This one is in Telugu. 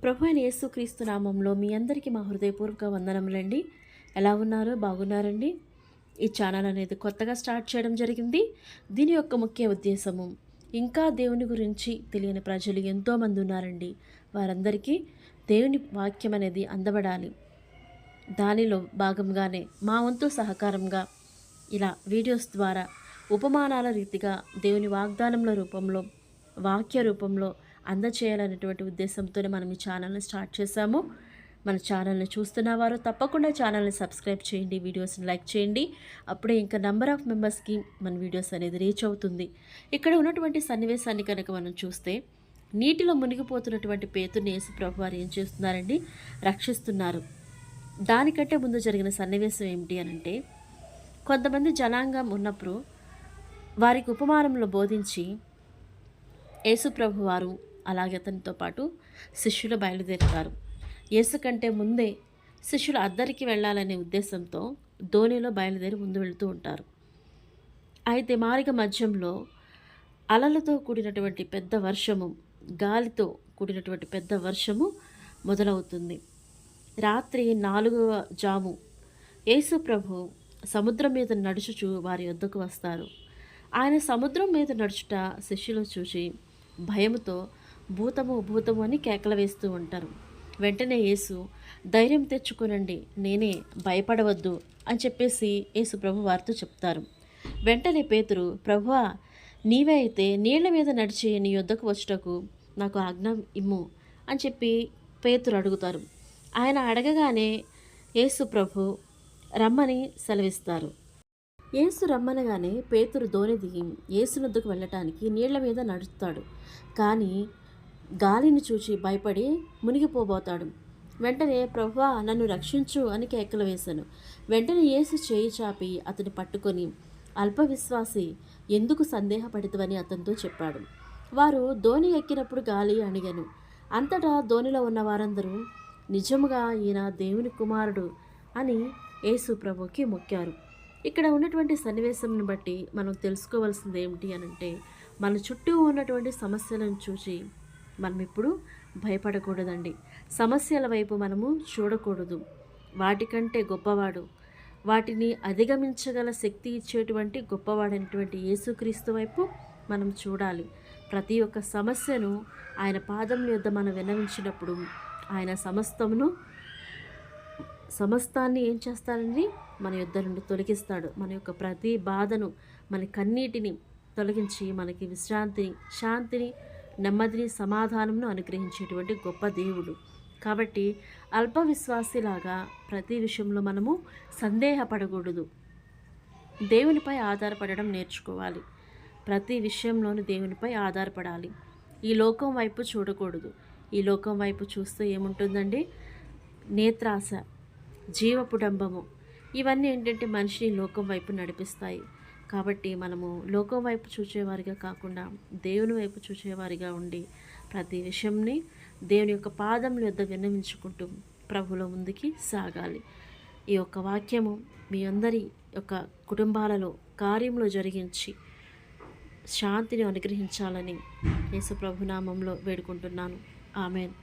ప్రభు అయిన యేసుక్రీస్తు నామంలో మీ అందరికీ మా హృదయపూర్వక వందనములండి. ఎలా ఉన్నారు? బాగున్నారండి? ఈ ఛానల్ అనేది కొత్తగా స్టార్ట్ చేయడం జరిగింది. దీని యొక్క ముఖ్య ఉద్దేశము, ఇంకా దేవుని గురించి తెలియని ప్రజలు ఎంతోమంది ఉన్నారండి. వారందరికీ దేవుని వాక్యం అనేది అందబడాలి. దానిలో భాగంగానే మా వంతు సహకారంగా ఇలా వీడియోస్ ద్వారా ఉపమానాల రీతిగా దేవుని వాగ్దానముల రూపంలో, వాక్య రూపంలో అందచేయాలనేటువంటి ఉద్దేశంతోనే మనం ఈ ఛానల్ని స్టార్ట్ చేశాము. మన ఛానల్ని చూస్తున్న వారు తప్పకుండా ఛానల్ని సబ్స్క్రైబ్ చేయండి, వీడియోస్ని లైక్ చేయండి. అప్పుడే ఇంకా నెంబర్ ఆఫ్ మెంబర్స్కి మన వీడియోస్ అనేది రీచ్ అవుతుంది. ఇక్కడ ఉన్నటువంటి సన్నివేశాన్ని కనుక మనం చూస్తే, నీటిలో మునిగిపోతున్నటువంటి పేతురుని యేసు ప్రభు వారు ఏం చేస్తున్నారండి? రక్షిస్తున్నారు. దానికంటే ముందు జరిగిన సన్నివేశం ఏమిటి అనంటే, కొంతమంది జనాంగం ఉన్నప్పుడు వారికి ఉపమానంలో బోధించి యేసు ప్రభు వారు అలాగే అతనితో పాటు శిష్యులు బయలుదేరుతారు. యేసు కంటే ముందే శిష్యులు అద్దరికి వెళ్ళాలనే ఉద్దేశంతో ధోనిలో బయలుదేరి ముందు వెళుతూ ఉంటారు. అయితే మార్గ మధ్యంలో అలలతో కూడినటువంటి పెద్ద వర్షము, గాలితో కూడినటువంటి పెద్ద వర్షము మొదలవుతుంది. రాత్రి 4వ జాము యేసు ప్రభు సముద్రం మీద నడుచుచు వారి వద్దకు వస్తారు. ఆయన సముద్రం మీద నడుచుట శిష్యులు చూసి భయముతో భూతము భూతము అని కేకలు వేస్తూ ఉంటారు. వెంటనే యేసు, ధైర్యం తెచ్చుకోనండి, నేనే, భయపడవద్దు అని చెప్పేసి యేసు ప్రభు వారితో చెప్తారు. వెంటనే పేతురు, ప్రభువా, నీవే అయితే నీళ్ల మీద నడిచి నీ యొద్దకు వచ్చుటకు నాకు ఆజ్ఞ ఇమ్ము అని చెప్పి పేతురు అడుగుతారు. ఆయన అడగగానే యేసు ప్రభు రమ్మని సెలవిస్తారు. యేసు రమ్మనగానే పేతురు ధోని దిగి యేసునొద్దకు వెళ్ళటానికి నీళ్ల మీద నడుస్తాడు. కానీ గాలిని చూచి భయపడి మునిగిపోబోతాడు. వెంటనే, ప్రభువా, నన్ను రక్షించు అని కేకలు వేశాను. వెంటనే యేసు చేయి చాపి అతని పట్టుకొని, అల్పవిశ్వాసి, ఎందుకు సందేహపడితవని అతనితో చెప్పాడు. వారు ధోని ఎక్కినప్పుడు గాలి అణిగెను. అంతటా ధోనిలో ఉన్న వారందరూ నిజముగా ఈయన దేవుని కుమారుడు అని యేసు ప్రభుకి మొక్కారు. ఇక్కడ ఉన్నటువంటి సన్నివేశంను బట్టి మనం తెలుసుకోవాల్సింది ఏమిటి అనంటే, మన చుట్టూ ఉన్నటువంటి సమస్యలను చూసి మనం ఇప్పుడు భయపడకూడదండి. సమస్యల వైపు మనము చూడకూడదు. వాటికంటే గొప్పవాడు, వాటిని అధిగమించగల శక్తి ఇచ్చేటువంటి గొప్పవాడైనటువంటి యేసుక్రీస్తు వైపు మనం చూడాలి. ప్రతి ఒక్క సమస్యను ఆయన పాదం యొద్ద మనం విన్నవించినప్పుడు ఆయన సమస్తాన్ని ఏం చేస్తాడండి? మన యుద్ధ నుండి తొలగిస్తాడు. మన యొక్క ప్రతి బాధను, మన కన్నీటిని తొలగించి మనకి విశ్రాంతిని, శాంతిని, నెమ్మదిని, సమాధానంను అనుగ్రహించేటువంటి గొప్ప దేవుడు. కాబట్టి అల్ప విశ్వాసిలాగా ప్రతి విషయంలో మనము సందేహపడకూడదు. దేవునిపై ఆధారపడడం నేర్చుకోవాలి. ప్రతి విషయంలోనూ దేవునిపై ఆధారపడాలి. ఈ లోకం వైపు చూడకూడదు. ఈ లోకం వైపు చూస్తే ఏముంటుందండి? నేత్రాశ, జీవపుడంబము, ఇవన్నీ ఏంటంటే మనిషిని లోకం వైపు నడిపిస్తాయి. కాబట్టి మనము లోకం వైపు చూసేవారిగా కాకుండా దేవుని వైపు చూసేవారిగా ఉండి ప్రతి విషయంని దేవుని యొక్క పాదముల యొద్ద విన్నవించుకుంటూ ప్రభువులో ముందుకి సాగాలి. ఈ యొక్క వాక్యము మీ అందరి యొక్క కుటుంబాలలో కార్యంలో జరిగించి శాంతిని అనుగ్రహించాలని యేసు ప్రభు నామంలో వేడుకుంటున్నాను. ఆమెన్.